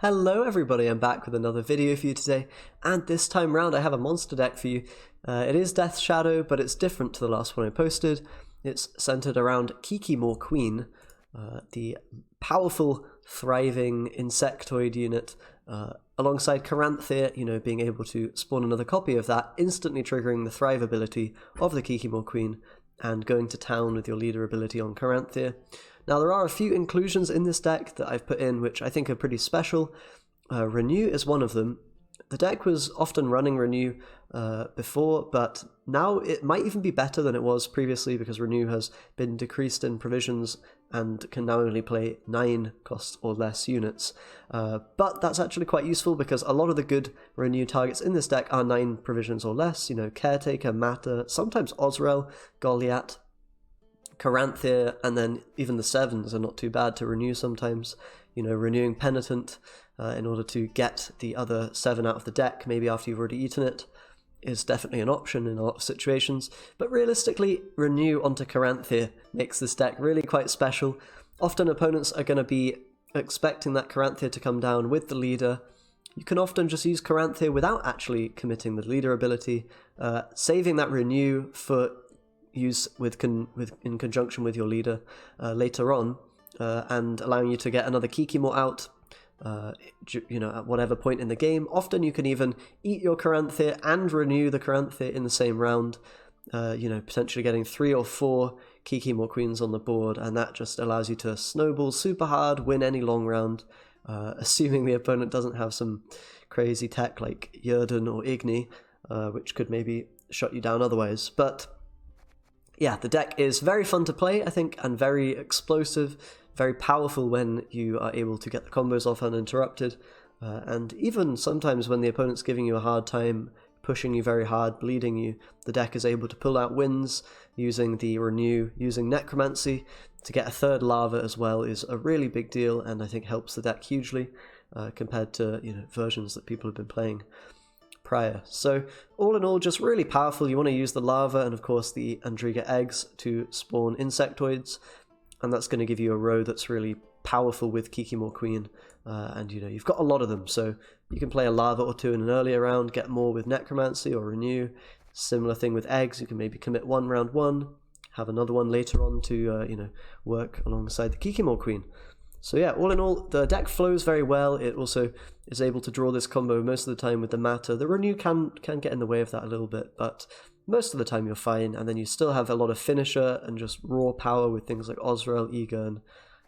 Hello everybody, I'm back with another video for you today, and this time round I have a monster deck for you. It is Death Shadow, but it's different to the last one I posted. It's centered around Kikimore Queen, the powerful, thriving insectoid unit, alongside Caranthir, being able to spawn another copy of that, instantly triggering the Thrive ability of the Kikimore Queen, and going to town with your leader ability on Caranthir. Now, there are a few inclusions in this deck that I've put in which I think are pretty special. Renew is one of them. The deck was often running Renew before, but now it might even be better than it was previously because Renew has been decreased in provisions and can now only play 9 cost or less units. But that's actually quite useful because a lot of the good Renew targets in this deck are 9 provisions or less. Caretaker, Matter, sometimes Osrel, Goliath, Caranthir, and then even the 7s are not too bad to renew sometimes. Renewing Penitent in order to get the other 7 out of the deck, maybe after you've already eaten it, is definitely an option in a lot of situations. But realistically, Renew onto Caranthir makes this deck really quite special. Often opponents are going to be expecting that Caranthir to come down with the leader. You can often just use Caranthir without actually committing the leader ability, saving that Renew for use in conjunction with your leader later on, and allowing you to get another Kikimore out at whatever point in the game. Often you can even eat your Caranthir and renew the Caranthir in the same round, potentially getting 3 or 4 Kikimore Queens on the board, and that just allows you to snowball super hard, win any long round, assuming the opponent doesn't have some crazy tech like Yrden or Igni, which could maybe shut you down otherwise. But yeah, the deck is very fun to play, I think, and very explosive, very powerful when you are able to get the combos off uninterrupted, and even sometimes when the opponent's giving you a hard time, pushing you very hard, bleeding you, the deck is able to pull out wins using the Renew, using Necromancy. To get a 3rd Lava as well is a really big deal, and I think helps the deck hugely compared to versions that people have been playing prior. So all in all, just really powerful. You want to use the lava and of course the Andriga eggs to spawn insectoids, and that's going to give you a row that's really powerful with Kikimore Queen, and you've got a lot of them, so you can play a lava or 2 in an earlier round, get more with Necromancy or Renew. Similar thing with eggs, you can maybe commit one round 1, have another one later on to work alongside the Kikimore Queen. So yeah, all in all, the deck flows very well. It also is able to draw this combo most of the time with the Matter. The Renew can get in the way of that a little bit, but most of the time you're fine, and then you still have a lot of finisher and just raw power with things like Osrel, Egon,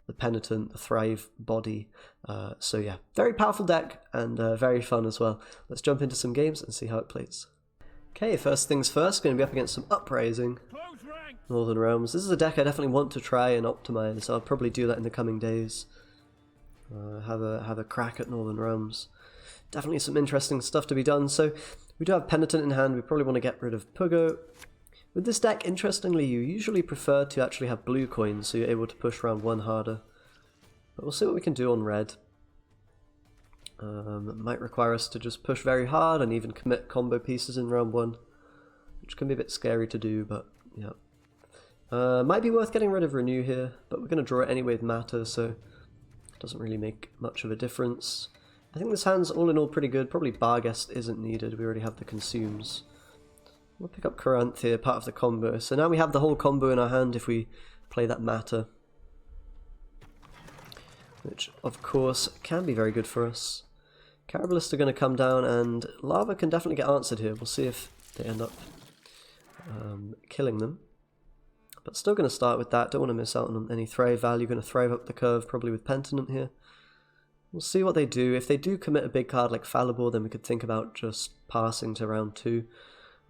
the Penitent, the Thrive body. So yeah, very powerful deck, and very fun as well. Let's jump into some games and see how it plays. Okay, first things first, going to be up against some Uprising Northern Realms. This is a deck I definitely want to try and optimize, so I'll probably do that in the coming days. Have a crack at Northern Realms. Definitely some interesting stuff to be done. So we do have Penitent in hand. We probably want to get rid of Pugo. With this deck, interestingly, you usually prefer to actually have blue coins, so you're able to push round 1 harder. But we'll see what we can do on red. It might require us to just push very hard and even commit combo pieces in round 1, which can be a bit scary to do, but yeah. Might be worth getting rid of Renew here, but we're going to draw it anyway with Matter, so it doesn't really make much of a difference. I think this hand's all in all pretty good. Probably Barghest isn't needed, we already have the Consumes. We'll pick up Caranthir, part of the combo. So now we have the whole combo in our hand if we play that Matter, which of course can be very good for us. Carabalist are going to come down, and Lava can definitely get answered here. We'll see if they end up killing them. But still going to start with that. Don't want to miss out on any Thrive value. Going to Thrive up the curve probably with Penitent here. We'll see what they do. If they do commit a big card like Fallible, then we could think about just passing to round 2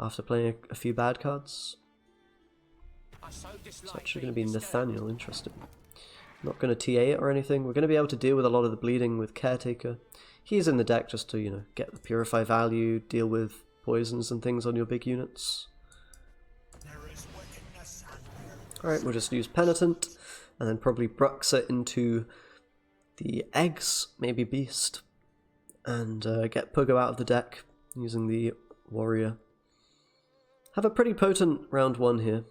after playing a few bad cards. It's actually going to be Nathaniel. Interesting. Not going to TA it or anything. We're going to be able to deal with a lot of the bleeding with Caretaker. He's in the deck just to, get the Purify value, deal with poisons and things on your big units. Alright, we'll just use Penitent, and then probably Bruxa into the eggs, maybe Beast, and get Pugo out of the deck using the Warrior. Have a pretty potent round 1 here,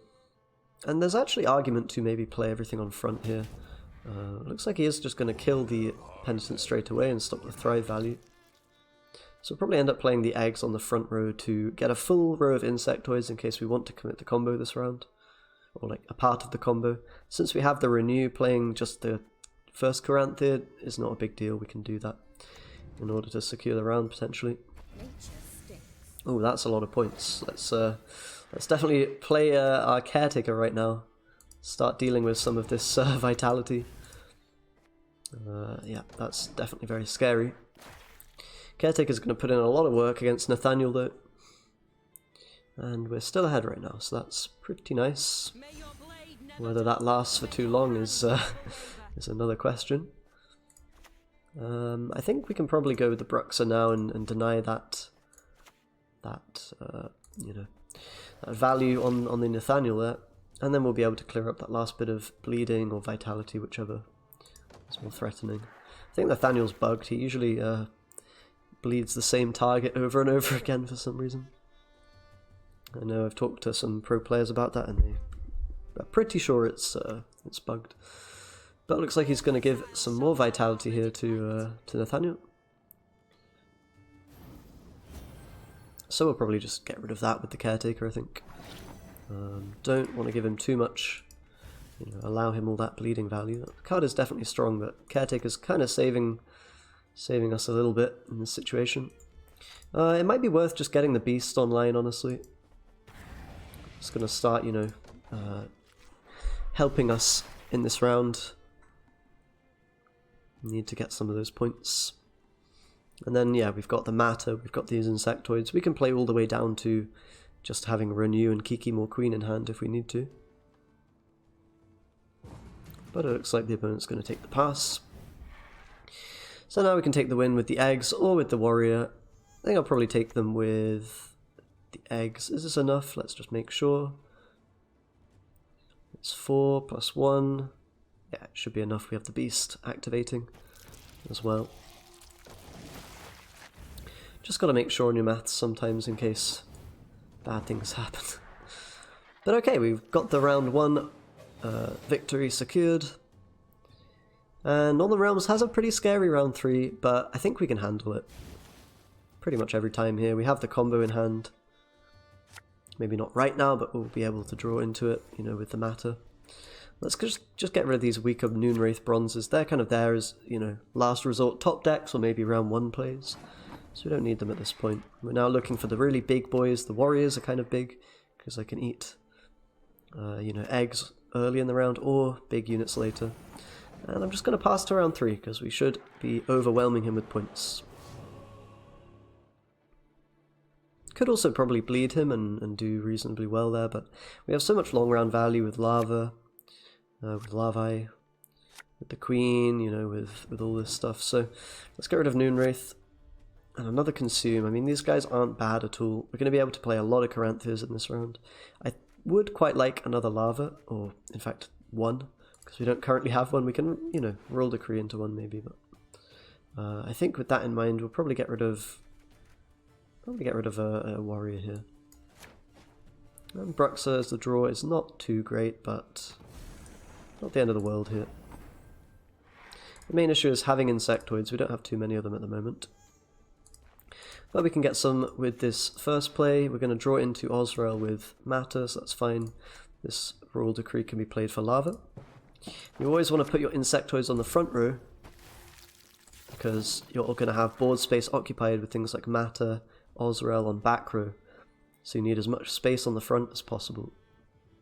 and there's actually argument to maybe play everything on front here. Looks like he is just going to kill the Penitent straight away and stop the Thrive value. So we'll probably end up playing the eggs on the front row to get a full row of Insectoids in case we want to commit the combo this round. Or like a part of the combo. Since we have the Renew, playing just the first Caranthir is not a big deal. We can do that in order to secure the round potentially. Oh, that's a lot of points. Let's definitely play our Caretaker right now. Start dealing with some of this vitality. Yeah, that's definitely very scary. Caretaker's going to put in a lot of work against Nathaniel though. And we're still ahead right now, so that's pretty nice. Whether that lasts for too long is another question. I think we can probably go with the Bruxa now and deny that you know, that value on the Nathaniel there, and then we'll be able to clear up that last bit of bleeding or vitality, whichever is more threatening. I think Nathaniel's bugged. He usually bleeds the same target over and over again for some reason. I know I've talked to some pro players about that, and they're pretty sure it's bugged. But it looks like he's going to give some more vitality here to Nathaniel. So we'll probably just get rid of that with the Caretaker, I think. Don't want to give him too much, you know, allow him all that bleeding value. The card is definitely strong, but Caretaker's kind of saving us a little bit in this situation. It might be worth just getting the Beast online, honestly. It's going to start, you know, helping us in this round. Need to get some of those points. And then, yeah, we've got the Matter, we've got these Insectoids. We can play all the way down to just having Renew and Kiki more Queen in hand if we need to. But it looks like the opponent's going to take the pass. So now we can take the win with the eggs or with the warrior. I think I'll probably take them with the eggs. Is this enough? Let's just make sure. It's 4 plus 1. Yeah, it should be enough. We have the beast activating as well. Just got to make sure on your maths sometimes in case bad things happen. But okay, we've got the round 1 victory secured. And Northern Realms has a pretty scary round 3, but I think we can handle it pretty much every time here. We have the combo in hand. Maybe not right now, but we'll be able to draw into it, you know, with the Matter. Let's just get rid of these weaker Noonwraith bronzes. They're kind of there as, you know, last resort top decks or maybe round 1 plays. So we don't need them at this point. We're now looking for the really big boys. The warriors are kind of big because they can eat, you know, eggs early in the round or big units later. And I'm just going to pass to round 3 because we should be overwhelming him with points. Could also probably bleed him and do reasonably well there, but we have so much long round value with Lava, with Larvae, with the Queen, you know, with all this stuff. So let's get rid of Noonwraith. And another Consume. I mean, these guys aren't bad at all. We're going to be able to play a lot of Caranthirs in this round. I would quite like another Lava, or in fact one, because we don't currently have one. We can, you know, roll Decree into one maybe, but I think with that in mind, we'll probably get rid of a warrior here. And Bruxa as the draw is not too great, but not the end of the world here. The main issue is having Insectoids. We don't have too many of them at the moment. But we can get some with this first play. We're going to draw into Osrael with Matter, so that's fine. This Royal Decree can be played for Lava. You always want to put your Insectoids on the front row, because you're going to have board space occupied with things like Matter, Osrael on back row. So you need as much space on the front as possible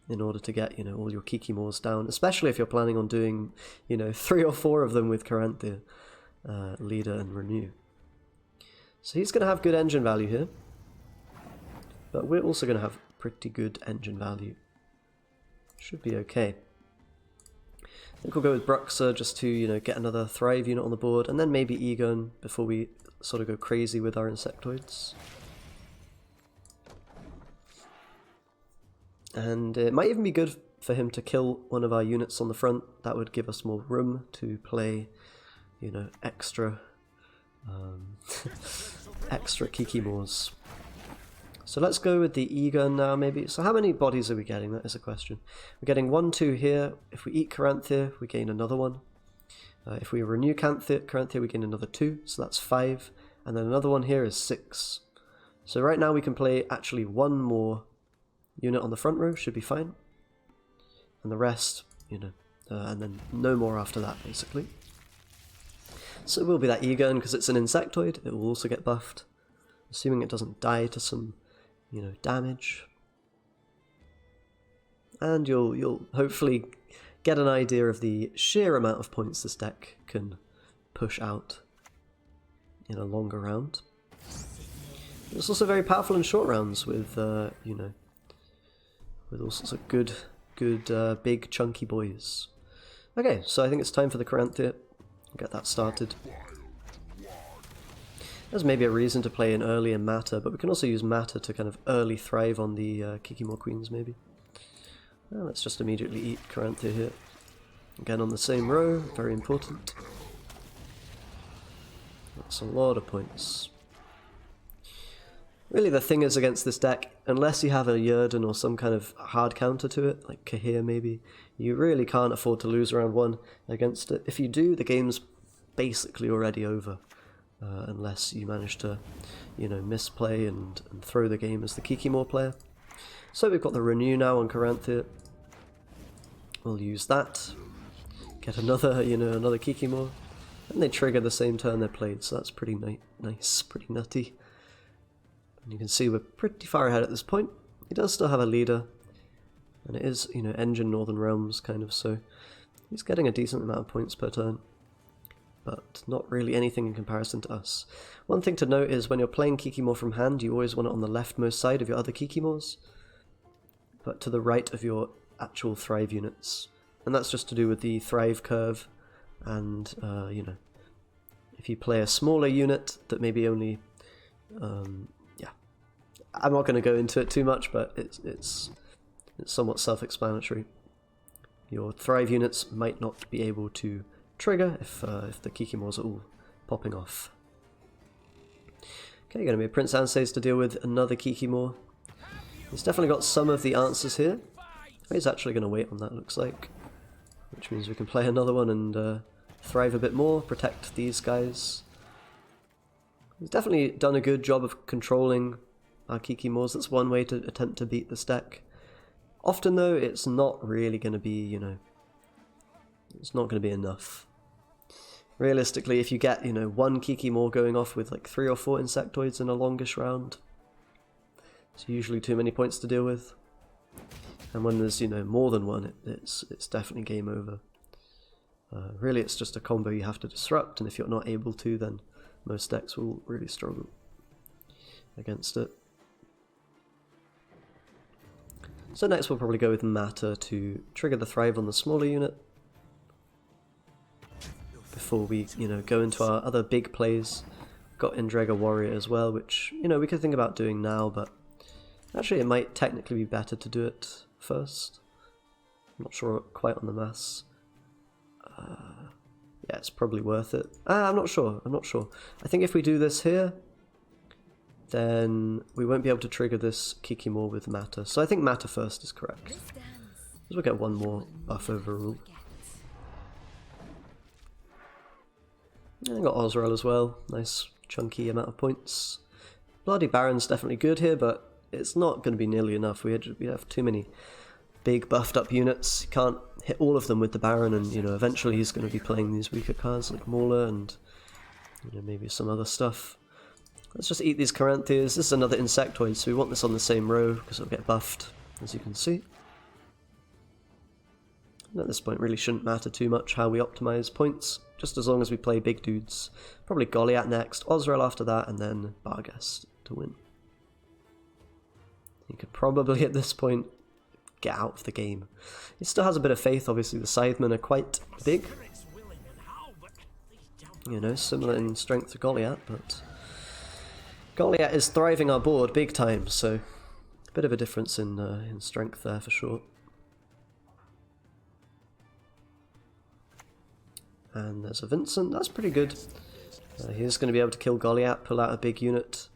in order to get, you know, all your Kikimors down, especially if you're planning on doing, you know, 3 or 4 of them with Caranthir, Leader and Renew. So he's going to have good engine value here, but we're also going to have pretty good engine value. Should be okay. I think we'll go with Bruxa just to, you know, get another Thrive unit on the board, and then maybe Egon before we sort of go crazy with our Insectoids. And it might even be good for him to kill one of our units on the front. That would give us more room to play, you know, extra extra Kikimors. So let's go with the Egon now, maybe. So how many bodies are we getting? That is a question. We're getting 1, 2 here. If we eat Caranthir, we gain another one. If we renew Caranthea, we gain another 2, so that's 5. And then another one here is 6. So right now we can play actually one more unit on the front row, should be fine. And the rest, you know, and then no more after that, basically. So it will be that E-gun, because it's an insectoid, it will also get buffed. Assuming it doesn't die to some, you know, damage. And you'll hopefully get an idea of the sheer amount of points this deck can push out in a longer round. It's also very powerful in short rounds with, you know, with all sorts of good, big, chunky boys. Okay, so I think it's time for the Caranthea. Get that started. There's maybe a reason to play an earlier Matter, but we can also use Matter to kind of early thrive on the Kikimore Queens, maybe. Well, let's just immediately eat Caranthea here. Again on the same row, very important. That's a lot of points. Really the thing is against this deck, unless you have a Yerden or some kind of hard counter to it, like Kahir maybe, you really can't afford to lose round 1 against it. If you do, the game's basically already over. Unless you manage to, you know, misplay and throw the game as the Kikimore player. So we've got the Renew now on Caranthea. We'll use that. Get another, you know, another Kikimore. And they trigger the same turn they're played, so that's pretty nice, pretty nutty. And you can see we're pretty far ahead at this point. He does still have a leader. And it is, you know, Engine Northern Realms kind of, so he's getting a decent amount of points per turn. But not really anything in comparison to us. One thing to note is when you're playing Kikimore from hand, you always want it on the leftmost side of your other Kikimores, but to the right of your actual Thrive units. And that's just to do with the Thrive curve, and, you know, if you play a smaller unit that maybe only, yeah, I'm not going to go into it too much, but it's somewhat self-explanatory. Your Thrive units might not be able to trigger if the Kikimores are all popping off. Okay, going to be a Prince Ansays to deal with another Kikimore. He's definitely got some of the answers here. He's actually going to wait on that, looks like. Which means we can play another one and thrive a bit more, protect these guys. He's definitely done a good job of controlling our Kikimores. That's one way to attempt to beat this deck. Often though, it's not really going to be, you know, it's not going to be enough. Realistically, if you get, you know, one Kikimore going off with like 3 or 4 insectoids in a longish round, it's usually too many points to deal with. And when there's, you know, more than one, it's definitely game over. Really, it's just a combo you have to disrupt, and if you're not able to, then most decks will really struggle against it. So next we'll probably go with Matter to trigger the Thrive on the smaller unit before we, you know, go into our other big plays. Got Endrega Warrior as well, which, you know, we could think about doing now, but actually it might technically be better to do it first. I'm not sure quite on the maths. Yeah, it's probably worth it. I'm not sure. I think if we do this here, then we won't be able to trigger this Kikimore with Matter. So I think Matter first is correct. Because we'll get one more buff overall. And I got Osrel as well. Nice chunky amount of points. Bloody Baron's definitely good here, but it's not going to be nearly enough. We have too many big buffed up units. You can't hit all of them with the Baron, and, you know, eventually he's going to be playing these weaker cards like Mauler and, you know, maybe some other stuff. Let's just eat these Carantheas. This is another Insectoid, so we want this on the same row because it'll get buffed, as you can see. And at this point, really shouldn't matter too much how we optimize points, just as long as we play big dudes. Probably Goliath next, Osrel after that, and then Barghest to win. You could probably, at this point, get out of the game. It still has a bit of faith, obviously. The Scythemen are quite big. You know, similar in strength to Goliath, but Goliath is thriving our board big time, so a bit of a difference in strength there for sure. And there's a Vincent, that's pretty good. He's going to be able to kill Goliath, pull out a big unit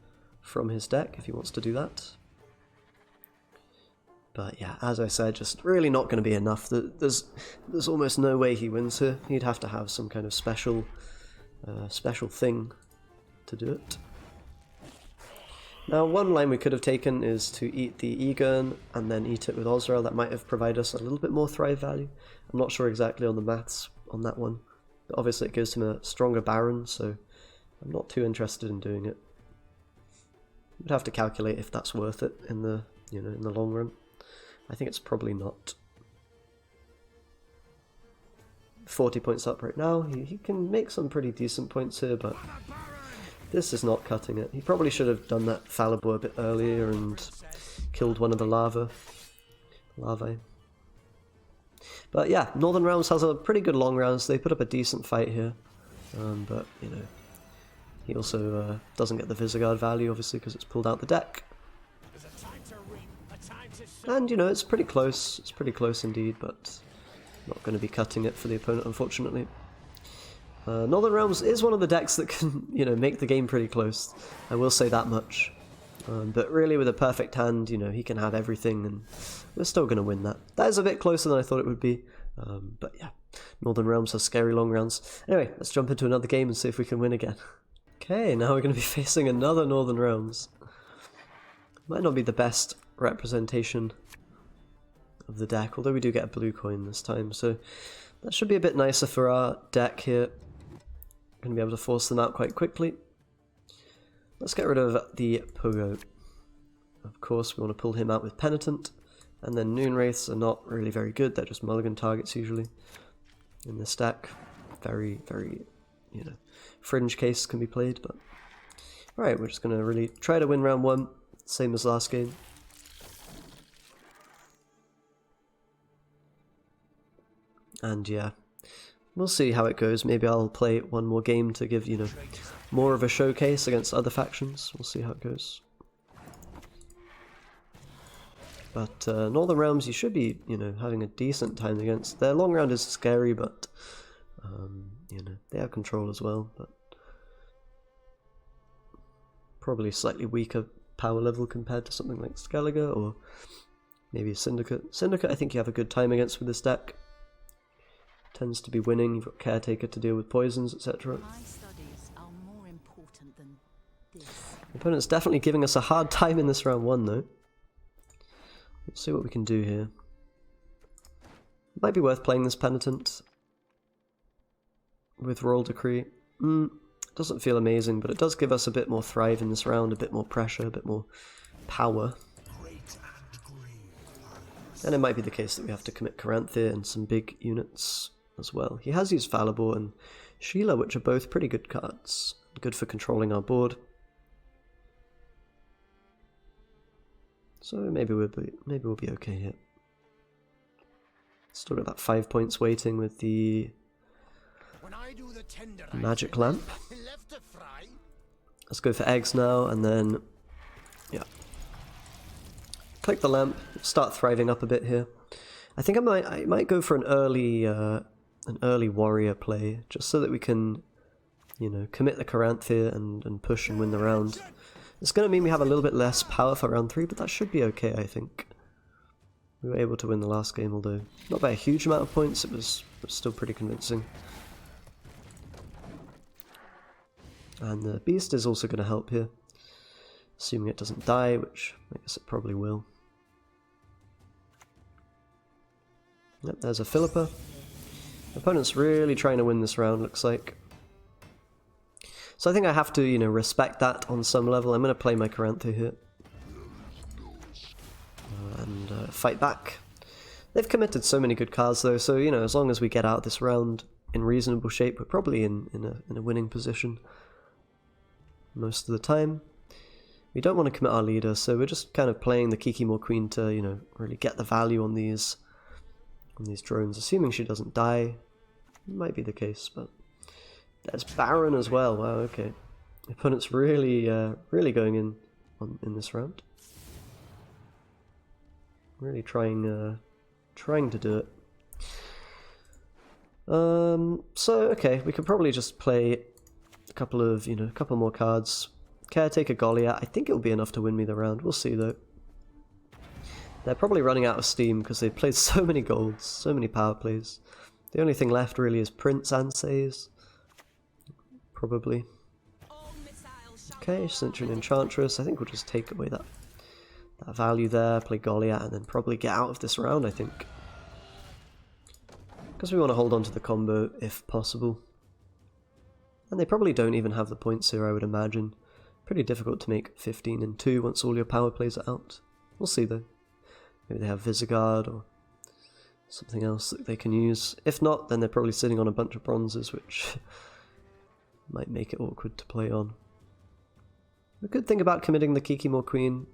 from his deck if he wants to do that. But yeah, as I said, just really not going to be enough. There's almost no way he wins here. He'd have to have some kind of special thing to do it. Now, one line we could have taken is to eat the Egon and then eat it with Ozrael. That might have provided us a little bit more thrive value. I'm not sure exactly on the maths on that one. But obviously it gives him a stronger Baron, so I'm not too interested in doing it. We'd have to calculate if that's worth it in the in the long run. I think it's probably not. 40 points up right now. He can make some pretty decent points here, but this is not cutting it. He probably should have done that Fallible a bit earlier and killed one of the larvae. But yeah, Northern Realms has a pretty good long round, so they put up a decent fight here. But, he also doesn't get the Visigoth value, obviously, because it's pulled out the deck. And, it's pretty close. It's pretty close indeed, but not going to be cutting it for the opponent, unfortunately. Northern Realms is one of the decks that can, make the game pretty close. I will say that much. But really, with a perfect hand, he can have everything, and we're still going to win that. That is a bit closer than I thought it would be. But yeah, Northern Realms has scary long rounds. Anyway, let's jump into another game and see if we can win again. Okay, now we're going to be facing another Northern Realms. Might not be the best representation of the deck, although we do get a blue coin this time, so that should be a bit nicer for our deck here. Going to be able to force them out quite quickly. Let's get rid of the Pogo. Of course, we want to pull him out with Penitent, and then Noon Wraiths are not really very good. They're just mulligan targets usually in this deck. Very, very, fringe case can be played, but alright, we're just going to really try to win round 1, same as last game. And yeah, we'll see how it goes. Maybe I'll play one more game to give, more of a showcase against other factions. We'll see how it goes. But Northern Realms, you should be, having a decent time against. Their long round is scary, but, they have control as well. But probably slightly weaker power level compared to something like Skellige or maybe Syndicate. Syndicate, I think you have a good time against with this deck. Tends to be winning. You've got Caretaker to deal with poisons, etc. The opponent's definitely giving us a hard time in this round 1, though. Let's see what we can do here. Might be worth playing this Penitent with Royal Decree. Doesn't feel amazing, but it does give us a bit more thrive in this round, a bit more pressure, a bit more power. And it might be the case that we have to commit Caranthir and some big units as well. He has used Fallible and Sheila, which are both pretty good cards. Good for controlling our board. So maybe we'll be okay here. Still got that 5 points waiting with the magic lamp. Let's go for eggs now, and then yeah. Click the lamp, start thriving up a bit here. I think I might go for an early warrior play, just so that we can, commit the Caranthir and push and win the round. It's going to mean we have a little bit less power for round 3, but that should be okay, I think. We were able to win the last game, although not by a huge amount of points. It was still pretty convincing. And the Beast is also going to help here, assuming it doesn't die, which I guess it probably will. Yep, there's a Philippa. Opponent's really trying to win this round, looks like. So I think I have to, respect that on some level. I'm going to play my Caranthir here. And fight back. They've committed so many good cards though, so, as long as we get out this round in reasonable shape, we're probably in a winning position most of the time. We don't want to commit our leader, so we're just kind of playing the Kikimor Queen to, really get the value on these drones, assuming she doesn't die. Might be the case, but there's Baron as well. Wow, okay. The opponent's really going in this round. Really trying to do it. So okay, we could probably just play a couple more cards. Caretaker Goliath. I think it'll be enough to win me the round. We'll see though. They're probably running out of steam because they've played so many golds, so many power plays. The only thing left really is Prince and Says. Probably. Okay, Centurion Enchantress. I think we'll just take away that value there, play Goliath, and then probably get out of this round, I think. Because we want to hold on to the combo if possible. And they probably don't even have the points here, I would imagine. Pretty difficult to make 15 and 2 once all your power plays are out. We'll see though. Maybe they have Visigodd or something else that they can use. If not, then they're probably sitting on a bunch of bronzes, which might make it awkward to play on. The good thing about committing the Kikimor Queen,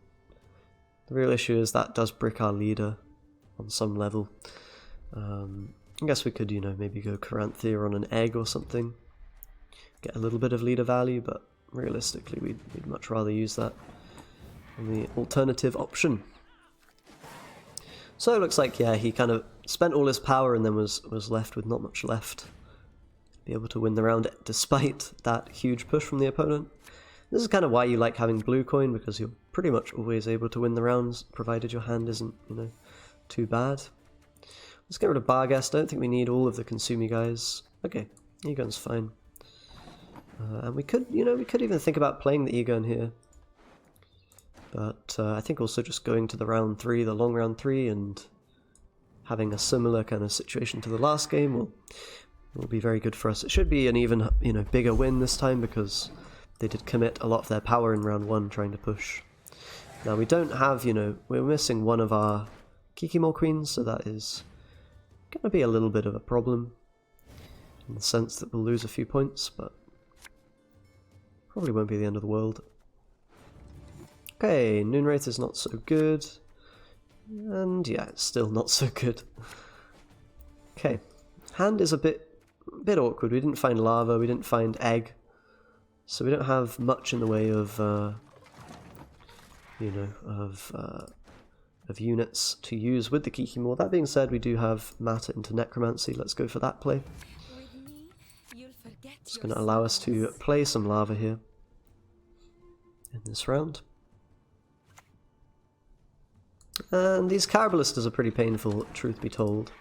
the real issue is that does brick our leader on some level. I guess we could, you know, maybe go Caranthea on an egg or something. Get a little bit of leader value, but realistically we'd much rather use that on the alternative option. So it looks like, yeah, he kind of spent all his power and then was left with not much left. Be able to win the round despite that huge push from the opponent. This is kind of why you like having blue coin, because you're pretty much always able to win the rounds, provided your hand isn't, you know, too bad. Let's get rid of Barghest. I don't think we need all of the Consumi guys. Okay, Egon's fine. And we could, you know, we could even think about playing the Egon here. But I think also just going to the round 3, the long round 3, and having a similar kind of situation to the last game will be very good for us. It should be an even, you know, bigger win this time, because they did commit a lot of their power in round 1 trying to push. Now we don't have, you know, we're missing one of our Kikimor Queens, so that is going to be a little bit of a problem in the sense that we'll lose a few points, but probably won't be the end of the world. Okay, Noonwraith is not so good, and yeah, it's still not so good. Okay, hand is a bit awkward. We didn't find lava, we didn't find egg, so we don't have much in the way of, you know, of units to use with the Kikimor. That being said, we do have Matter into Necromancy. Let's go for that play. It's going to allow us to play some lava here in this round. And these Caraballistas are pretty painful, truth be told.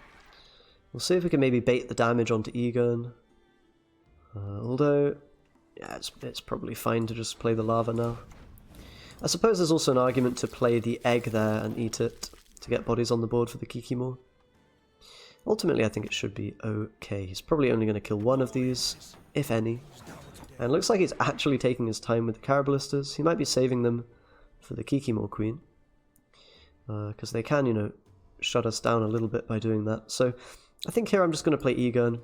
We'll see if we can maybe bait the damage onto Egon. Although, yeah, it's probably fine to just play the lava now. I suppose there's also an argument to play the egg there and eat it to get bodies on the board for the Kikimor. Ultimately, I think it should be okay. He's probably only going to kill one of these, if any. And it looks like he's actually taking his time with the Caraballistas. He might be saving them for the Kikimor Queen, because they can, you know, shut us down a little bit by doing that. So I think here I'm just going to play Egon.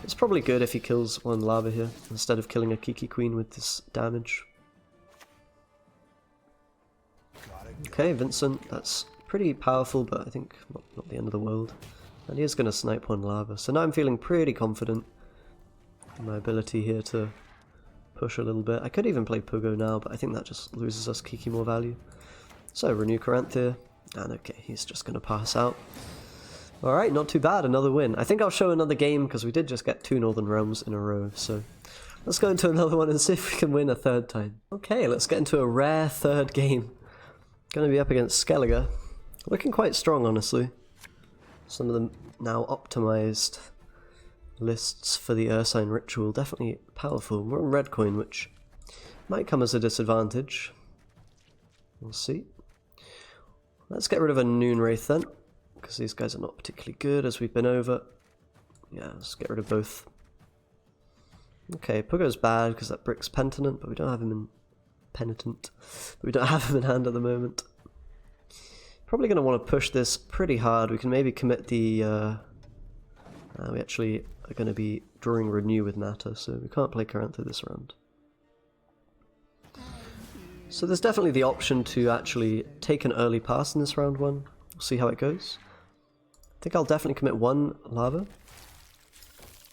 It's probably good if he kills one lava here, instead of killing a Kiki Queen with this damage. Okay, Vincent, that's pretty powerful, but I think not the end of the world. And he is going to snipe one lava, so now I'm feeling pretty confident in my ability here to push a little bit. I could even play Pugo now, but I think that just loses us Kikimor value. So, renew Caranthea, and okay, he's just going to pass out. Alright, not too bad, another win. I think I'll show another game, because we did just get 2 Northern Realms in a row, so let's go into another one and see if we can win a third time. Okay, let's get into a rare third game. Going to be up against Skellige. Looking quite strong, honestly. Some of them now optimized lists for the Ursine Ritual. Definitely powerful. We're on red coin, which might come as a disadvantage. We'll see. Let's get rid of a Noonwraith then, because these guys are not particularly good, as we've been over. Yeah, let's get rid of both. Okay, Pugo's bad because that brick's Penitent, but we don't have him in hand at the moment. Probably going to want to push this pretty hard. We can maybe commit the... we actually are going to be drawing Renew with Matter, so we can't play Caranthea this round. So there's definitely the option to actually take an early pass in this round 1. We'll see how it goes. I think I'll definitely commit 1 lava.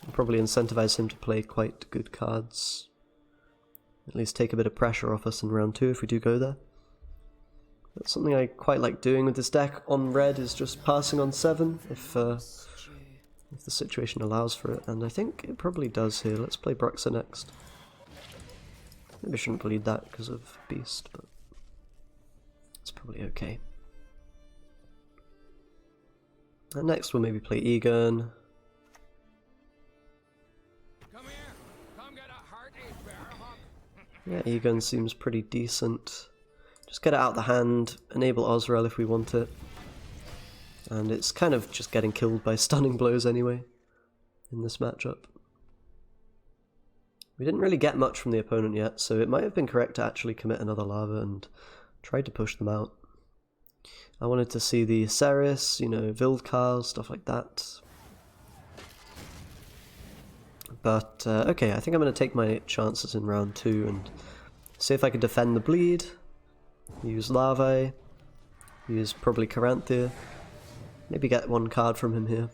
I'll probably incentivize him to play quite good cards. At least take a bit of pressure off us in round 2 if we do go there. That's something I quite like doing with this deck on red, is just passing on 7 if the situation allows for it, and I think it probably does here. Let's play Bruxa next. Maybe I shouldn't bleed that because of Beast, but it's probably okay. And next we'll maybe play Egon. Yeah, Egon seems pretty decent. Just get it out of the hand, enable Osrel if we want it. And it's kind of just getting killed by stunning blows anyway in this matchup. We didn't really get much from the opponent yet, so it might have been correct to actually commit another lava and try to push them out. I wanted to see the Ceres, you know, Vildkar, stuff like that. But, okay, I think I'm going to take my chances in round 2 and see if I can defend the bleed. Use Larvae. Use probably Caranthir. Maybe get one card from him here.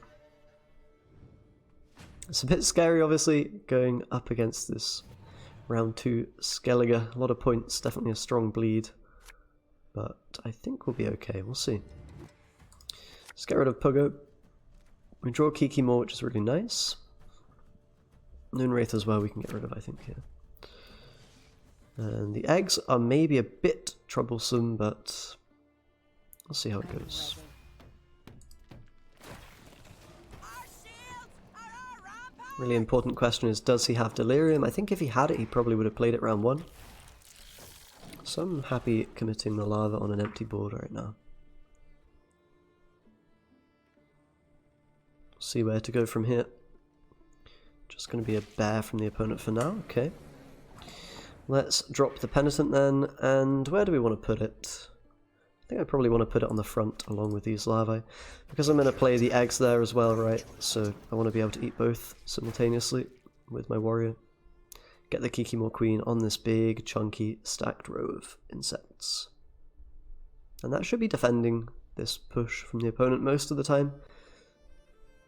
It's a bit scary, obviously, going up against this round 2 Skellige. A lot of points, definitely a strong bleed. But I think we'll be okay, we'll see. Let's get rid of Pogo. We draw Kikimor, which is really nice. Noonwraith as well we can get rid of, I think, here. And the eggs are maybe a bit troublesome, but we'll see how it goes. Really important question is, does he have Delirium? I think if he had it, he probably would have played it round 1. So I'm happy committing the lava on an empty board right now. See where to go from here. Just going to be a bear from the opponent for now, okay. Let's drop the Penitent then, and where do we want to put it? I think I probably want to put it on the front along with these larvae, because I'm going to play the eggs there as well, right? So I want to be able to eat both simultaneously with my warrior. Get the Kikimor Queen on this big, chunky, stacked row of insects. And that should be defending this push from the opponent most of the time.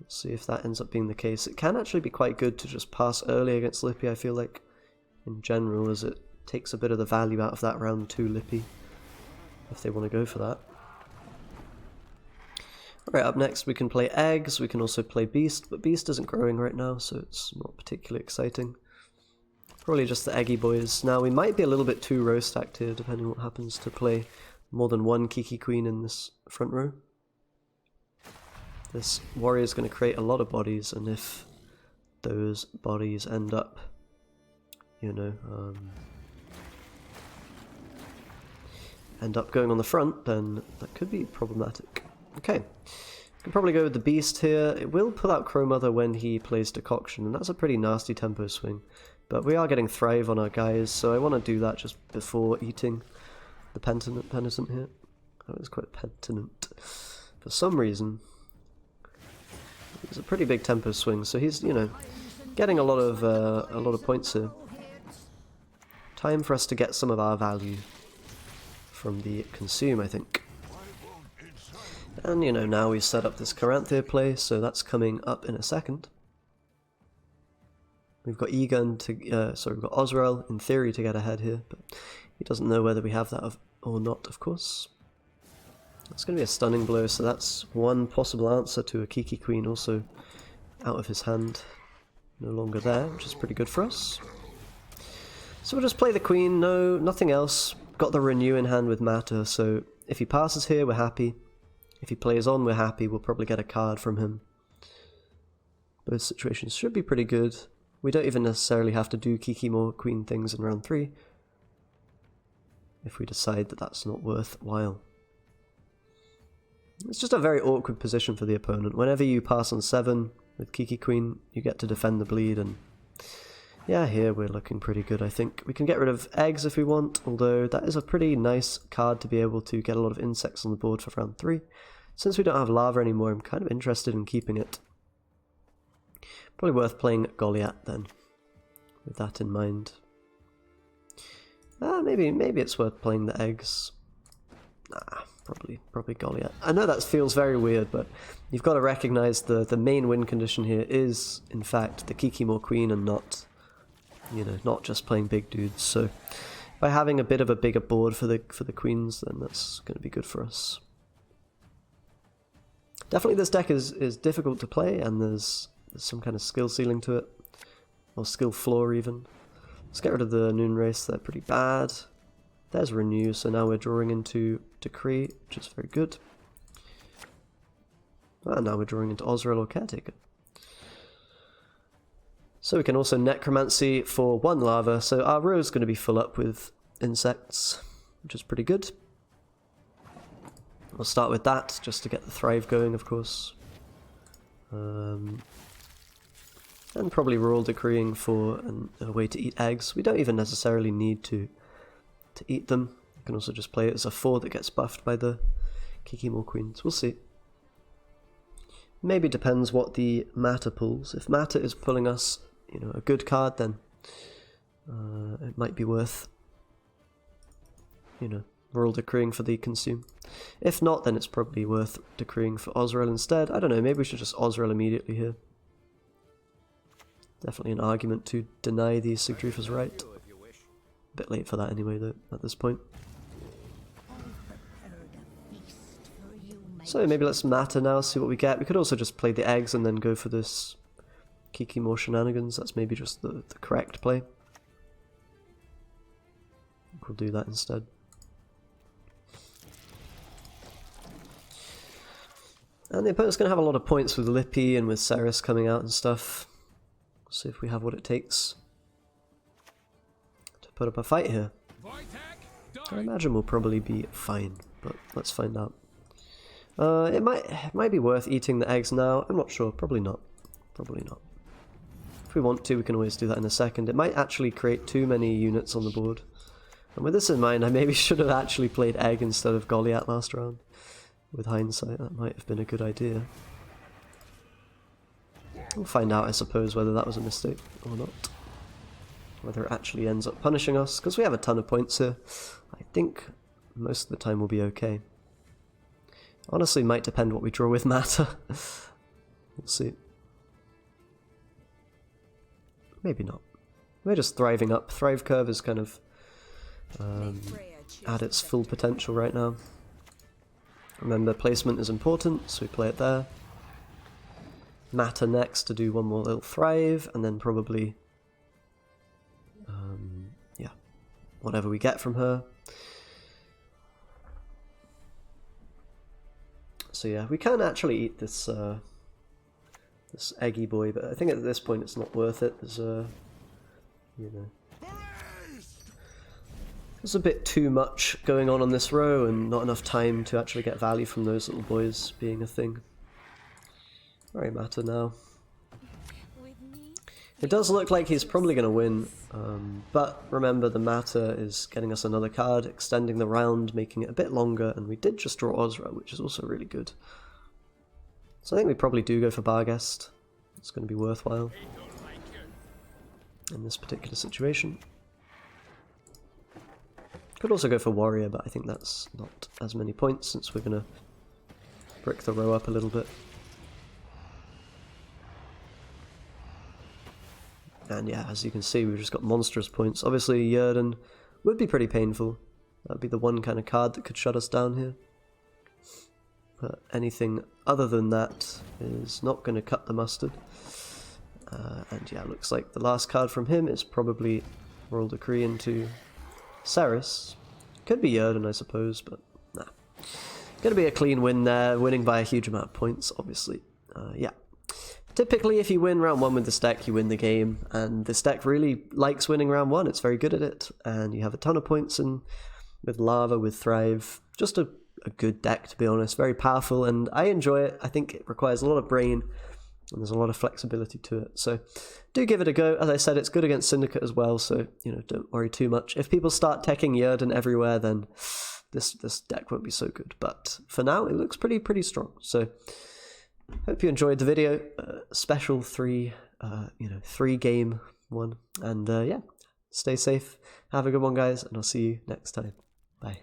Let's see if that ends up being the case. It can actually be quite good to just pass early against Lippy, I feel like, in general, as it takes a bit of the value out of that round 2 Lippy, if they want to go for that. Alright, up next we can play eggs, we can also play Beast, but Beast isn't growing right now, so it's not particularly exciting. Probably just the eggy boys. Now we might be a little bit too row stacked here, depending on what happens to play more than one Kiki Queen in this front row. This warrior is going to create a lot of bodies, and if those bodies end up, you know, end up going on the front, then that could be problematic. Okay, can probably go with the Beast here. It will pull out Crow Mother when he plays Decoction, and that's a pretty nasty tempo swing. But we are getting Thrive on our guys, so I want to do that just before eating the Penitent here. Oh, it's quite Penitent. For some reason, it's a pretty big tempo swing, so he's, you know, getting a lot of points here. Time for us to get some of our value from the consume, I think. And, you know, now we've set up this Caranthir play, so that's coming up in a second. We've got Egon to, we've got Osrel in theory to get ahead here, but he doesn't know whether we have that or not, of course. It's going to be a stunning blow, so that's one possible answer to a Kiki Queen also out of his hand. No longer there, which is pretty good for us. So we'll just play the Queen, nothing else. Got the Renew in hand with Matter, so if he passes here, we're happy. If he plays on, we're happy. We'll probably get a card from him. Both situations should be pretty good. We don't even necessarily have to do Kikimor Queen things in round 3, if we decide that that's not worthwhile. It's just a very awkward position for the opponent. Whenever you pass on 7 with Kiki Queen, you get to defend the bleed, and yeah, here we're looking pretty good, I think. We can get rid of eggs if we want, although that is a pretty nice card to be able to get a lot of insects on the board for round 3. Since we don't have lava anymore, I'm kind of interested in keeping it. Probably worth playing Goliath then, with that in mind. Maybe it's worth playing the eggs. Nah, probably Goliath. I know that feels very weird, but you've got to recognise the main win condition here is, in fact, the Kikimor Queen and not, you know, not just playing big dudes. So by having a bit of a bigger board for the queens, then that's going to be good for us. Definitely this deck is difficult to play, and there's some kind of skill ceiling to it, or skill floor even. Let's get rid of the Noonwraiths, they're pretty bad. There's Renew, so now we're drawing into Decree, which is very good. Ah, now we're drawing into Osril or Caretaker. So we can also Necromancy for 1 lava, so our row is going to be full up with insects, which is pretty good. We'll start with that, just to get the Thrive going, of course. And probably Rural Decreeing for a way to eat eggs. We don't even necessarily need to eat them. You can also just play it as a 4 that gets buffed by the Kikimor Queens. We'll see. Maybe depends what the Matter pulls. If Matter is pulling us, you know, a good card, then it might be worth, you know, Rural Decreeing for the Consume. If not, then it's probably worth decreeing for Osril instead. I don't know, maybe we should just Osril immediately here. Definitely an argument to deny the Sigdrifa's right. A bit late for that anyway, though, at this point. So maybe let's Matter now, see what we get. We could also just play the eggs and then go for this Kikimor shenanigans. That's maybe just the correct play. I think we'll do that instead. And the opponent's going to have a lot of points with Lippy and with Ceres coming out and stuff. See if we have what it takes to put up a fight here. I imagine we'll probably be fine, but let's find out. It might be worth eating the eggs now. I'm not sure. Probably not. Probably not. If we want to, we can always do that in a second. It might actually create too many units on the board. And with this in mind, I maybe should have actually played egg instead of Goliath last round. With hindsight, that might have been a good idea. We'll find out, I suppose, whether that was a mistake or not. Whether it actually ends up punishing us, because we have a ton of points here. I think most of the time we'll be okay. Honestly, might depend what we draw with Matter. We'll see. Maybe not. We're just thriving up. Thrive curve is kind of at its full potential right now. Remember, placement is important, so we play it there. Matter next to do one more little Thrive, and then probably, yeah, whatever we get from her. So yeah, we can actually eat this this eggy boy, but I think at this point it's not worth it. There's you know, there's a bit too much going on this row, and not enough time to actually get value from those little boys being a thing. Very Matter now. It does look like he's probably going to win, but remember the Matter is getting us another card, extending the round, making it a bit longer, and we did just draw Osra, which is also really good. So I think we probably do go for Barghest. It's going to be worthwhile in this particular situation. Could also go for Warrior, but I think that's not as many points since we're going to brick the row up a little bit. And yeah, as you can see, we've just got monstrous points. Obviously, Yrden would be pretty painful. That would be the one kind of card that could shut us down here. But anything other than that is not going to cut the mustard. And yeah, looks like the last card from him is probably Royal Decree into Ceres. Could be Yrden, I suppose, but nah. Gonna be a clean win there, winning by a huge amount of points, obviously. Yeah. Typically, if you win round 1 with this deck, you win the game, and this deck really likes winning round 1. It's very good at it, and you have a ton of points in with Lava, with Thrive. Just a good deck, to be honest. Very powerful, and I enjoy it. I think it requires a lot of brain, and there's a lot of flexibility to it. So do give it a go. As I said, it's good against Syndicate as well, so you know, don't worry too much. If people start teching Yrden everywhere, then this deck won't be so good. But for now, it looks pretty strong. So hope you enjoyed the video. Special 3 game one. And yeah, stay safe. Have a good one, guys, and I'll see you next time. Bye.